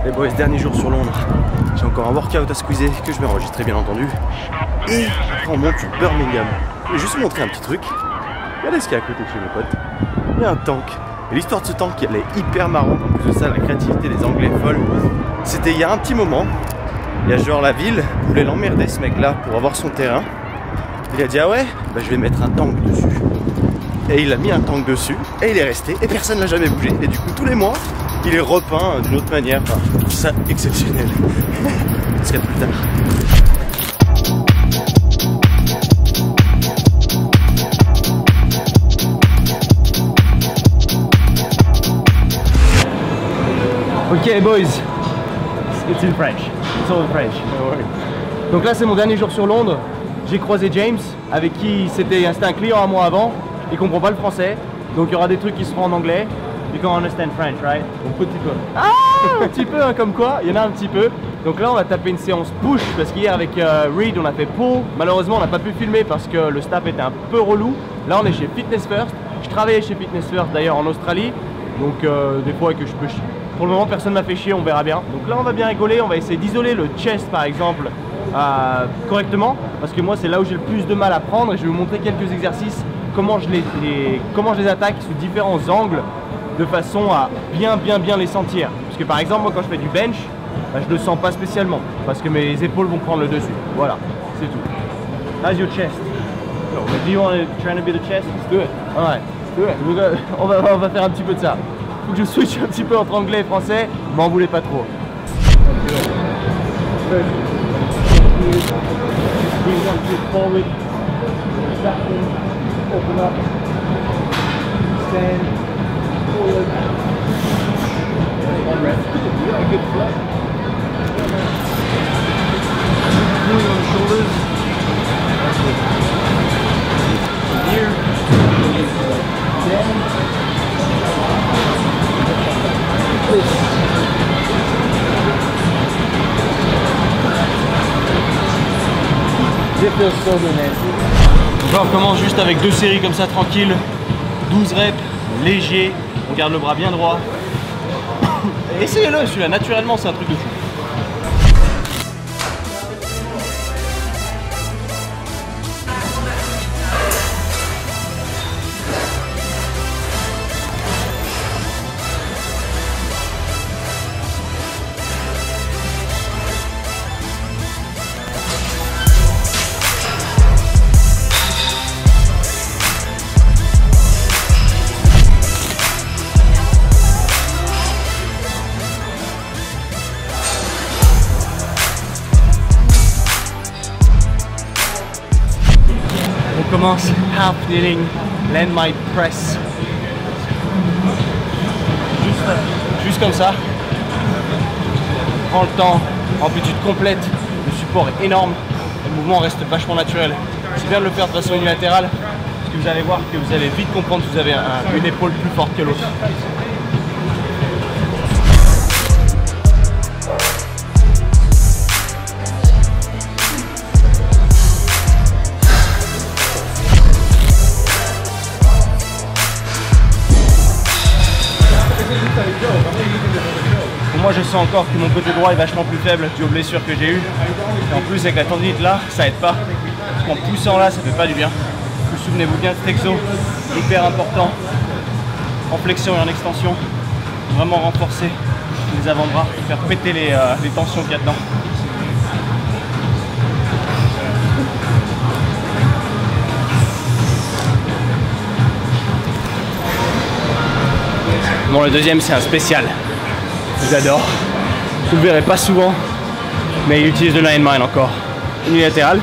Les boys, dernier jour sur Londres. J'ai encore un workout à squeezer que je vais enregistrer bien entendu. Et après on monte sur Birmingham. Je vais juste vous montrer un petit truc. Regardez ce qu'il y a à côté de chez mes potes. Il y a un tank. Et l'histoire de ce tank, elle est hyper marrante. En plus de ça, la créativité des Anglais est folle. C'était il y a un petit moment. Il y a genre la ville voulait l'emmerder ce mec là pour avoir son terrain. Il a dit ah ouais, bah je vais mettre un tank dessus. Et il a mis un tank dessus et il est resté et personne l'a jamais bougé. Et du coup tous les mois il est repeint d'une autre manière. Enfin, je trouve ça exceptionnel. Parce qu'il y a plus tard. Ok boys, it's in French. It's all in French. Donc là c'est mon dernier jour sur Londres. J'ai croisé James avec qui c'était un client à moi avant. Il comprend pas le français, donc il y aura des trucs qui seront en anglais. You can understand French, right? Un petit peu. Ah, un petit peu, hein, comme quoi, il y en a un petit peu. Donc là on va taper une séance push parce qu'hier avec Reed on a fait pull. Malheureusement on n'a pas pu filmer parce que le staff était un peu relou. Là on est chez Fitness First. Je travaillais chez Fitness First d'ailleurs en Australie. Donc des fois que je peux chier. Pour le moment personne m'a fait chier, on verra bien. Donc là on va bien rigoler, on va essayer d'isoler le chest par exemple correctement. Parce que moi c'est là où j'ai le plus de mal à prendre et je vais vous montrer quelques exercices. Comment je les attaque sous différents angles de façon à bien les sentir. Parce que par exemple moi quand je fais du bench, bah, je le sens pas spécialement parce que mes épaules vont prendre le dessus. Voilà, c'est tout. How's your chest? Do you want to try to be the chest? Let's do it. Alright, let's do it. On va faire un petit peu de ça. Faut que je switch un petit peu entre anglais et français, m'en voulez pas trop. Open up, stand, forward, one rep, you got a good flow. Pulling on the shoulders, that's good. From here, down, this. It feels so good, man. Donc là on commence juste avec 2 séries comme ça tranquille, 12 reps, léger, on garde le bras bien droit. Essayez-le celui-là, naturellement c'est un truc de fou. On commence half kneeling, landmine press. Juste comme ça. Prends le temps, amplitude complète, le support est énorme, le mouvement reste vachement naturel. C'est bien de le faire de façon unilatérale, parce que vous allez voir que vous allez vite comprendre que vous avez une épaule plus forte que l'autre. Moi je sens encore que mon côté droit est vachement plus faible dû aux blessures que j'ai eues. Et en plus avec la tendinite là, ça aide pas. Parce qu'en poussant là, ça fait pas du bien. Vous souvenez-vous bien de cet exo, hyper important. En flexion et en extension. Vraiment renforcer les avant-bras, faire péter les tensions qu'il y a dedans. Bon, le deuxième c'est un spécial. J'adore. Vous le verrez pas souvent, mais il utilise le landmine encore. Unilatéral.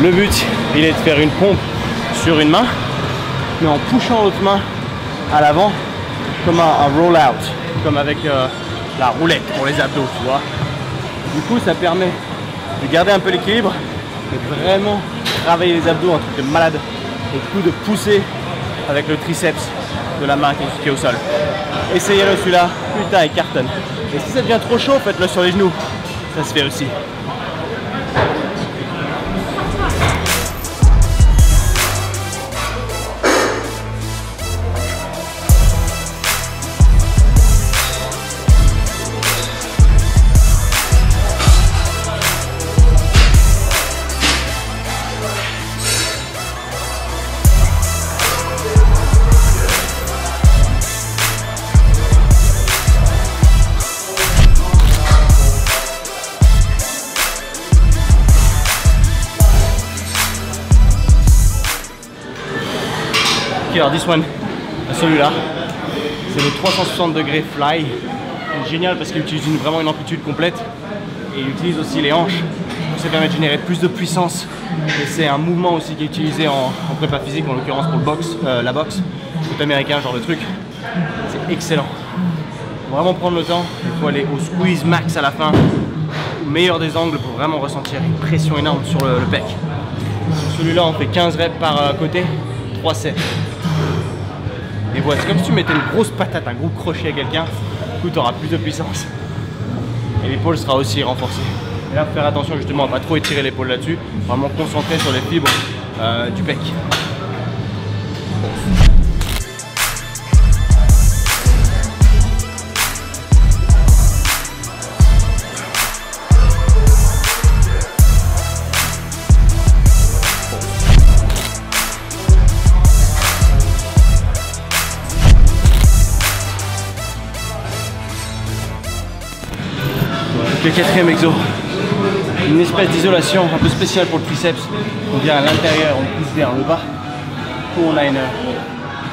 Le but, il est de faire une pompe sur une main, mais en poussant l'autre main à l'avant, comme un roll-out, comme avec la roulette pour les abdos, tu vois. Du coup, ça permet de garder un peu l'équilibre, mais de vraiment travailler les abdos, un truc de malade, et du coup de pousser avec le triceps de la main qui est au sol. Essayez-le celui-là, putain, il cartonne. Et si ça devient trop chaud, faites-le sur les genoux, ça se fait aussi. Ok, alors this one, celui-là, c'est le 360 degrés fly. C'est génial parce qu'il utilise vraiment une amplitude complète et il utilise aussi les hanches. Donc ça permet de générer plus de puissance. Et c'est un mouvement aussi qui est utilisé en prépa physique, en l'occurrence pour le boxe, la boxe, foot américain, genre de truc. C'est excellent. Faut vraiment prendre le temps, il faut aller au squeeze max à la fin, au meilleur des angles pour vraiment ressentir une pression énorme sur le pec. Sur celui-là, on fait 15 reps par côté, 3 sets. Et voilà, c'est comme si tu mettais une grosse patate, un gros crochet à quelqu'un, du coup tu auras plus de puissance. Et l'épaule sera aussi renforcée. Et là, faut faire attention justement à pas trop étirer l'épaule là-dessus, vraiment concentrer sur les fibres du pec. Le quatrième exo, une espèce d'isolation un peu spéciale pour le triceps. On vient à l'intérieur, on pousse vers le bas, où on a une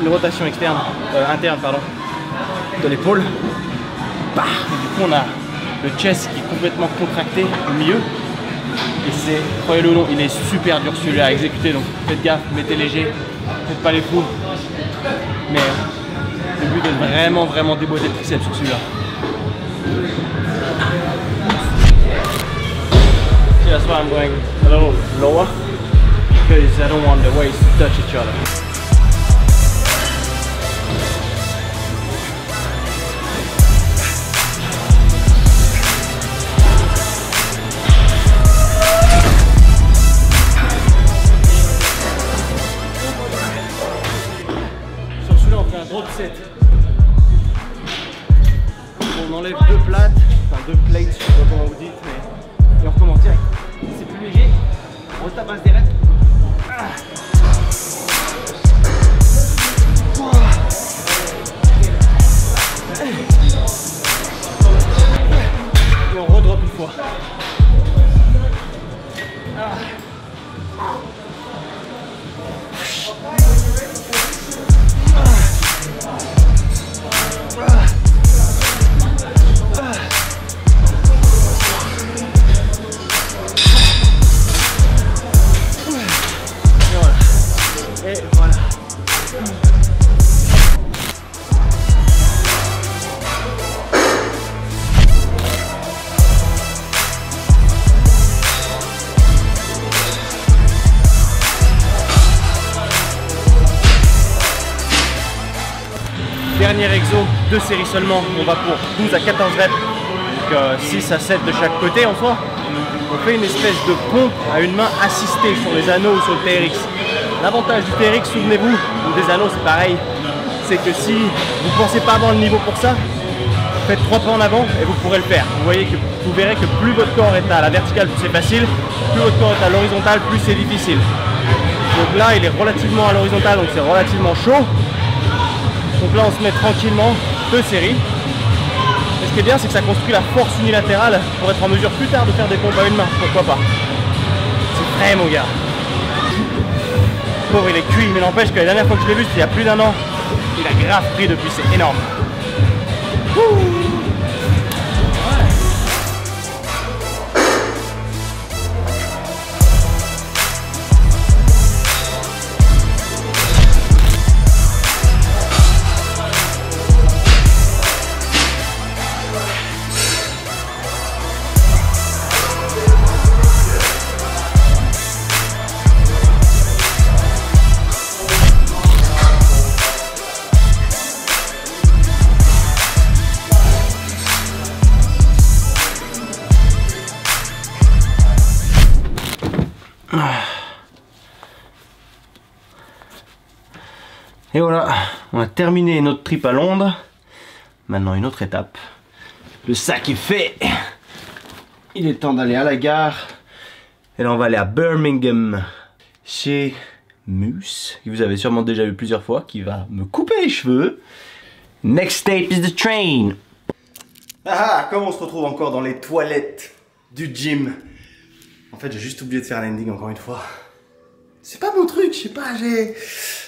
rotation externe, interne pardon, de l'épaule. Bah, du coup on a le chest qui est complètement contracté au milieu. Et c'est, croyez-le ou non, il est super dur celui-là à exécuter, donc faites gaffe, mettez léger, faites pas les fous. Mais le but est vraiment déboîter le triceps sur celui-là. That's why I'm going a little lower, because I don't want the weights to touch each other. Sur celui-là, on fait un drop set. On enlève deux plates, enfin deux plates, je sais pas comment vous dites, mais et on recommence direct. C'est plus léger, on reste à base des reps. Et on redrop une fois. Et voilà. Dernier exo, 2 séries seulement, on va pour 12 à 14 reps, donc 6 à 7 de chaque côté en soi. On fait une espèce de pompe à une main assistée sur les anneaux ou sur le TRX. L'avantage du TRX, souvenez-vous, ou des anneaux c'est pareil, c'est que si vous ne pensez pas avoir le niveau pour ça, faites 3 pas en avant et vous pourrez le faire. Vous verrez que plus votre corps est à la verticale, plus c'est facile, plus votre corps est à l'horizontale, plus c'est difficile. Donc là, il est relativement à l'horizontale, donc c'est relativement chaud. Donc là, on se met tranquillement, 2 séries. Et ce qui est bien, c'est que ça construit la force unilatérale pour être en mesure plus tard de faire des pompes à une main, pourquoi pas. C'est vrai, mon gars. Pauvre, il est cuit, mais n'empêche que la dernière fois que je l'ai vu, c'était il y a plus d'1 an. Il a grave pris depuis, c'est énorme. Et voilà, on a terminé notre trip à Londres. Maintenant une autre étape. Le sac est fait. Il est temps d'aller à la gare. Et là on va aller à Birmingham chez Moose, que vous avez sûrement déjà vu plusieurs fois, qui va me couper les cheveux. Next step is the train. Ah, comme on se retrouve encore dans les toilettes du gym. En fait, j'ai juste oublié de faire un landing encore une fois. C'est pas mon truc, je sais pas,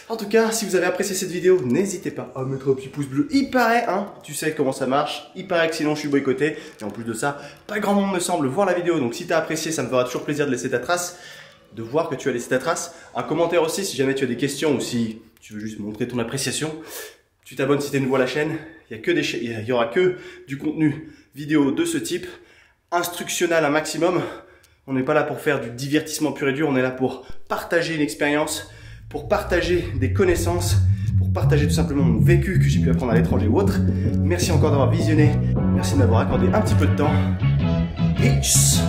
En tout cas, si vous avez apprécié cette vidéo, n'hésitez pas à mettre un petit pouce bleu. Il paraît, hein, tu sais comment ça marche. Il paraît que sinon je suis boycotté. Et en plus de ça, pas grand monde me semble voir la vidéo. Donc si tu as apprécié, ça me fera toujours plaisir de laisser ta trace, de voir que tu as laissé ta trace. Un commentaire aussi si jamais tu as des questions ou si tu veux juste montrer ton appréciation. Tu t'abonnes si tu es nouveau à la chaîne. Il y aura que du contenu vidéo de ce type, instructionnel un maximum. On n'est pas là pour faire du divertissement pur et dur, on est là pour partager une expérience, pour partager des connaissances, pour partager tout simplement mon vécu que j'ai pu apprendre à l'étranger ou autre. Merci encore d'avoir visionné, merci de m'avoir accordé un petit peu de temps. Peace!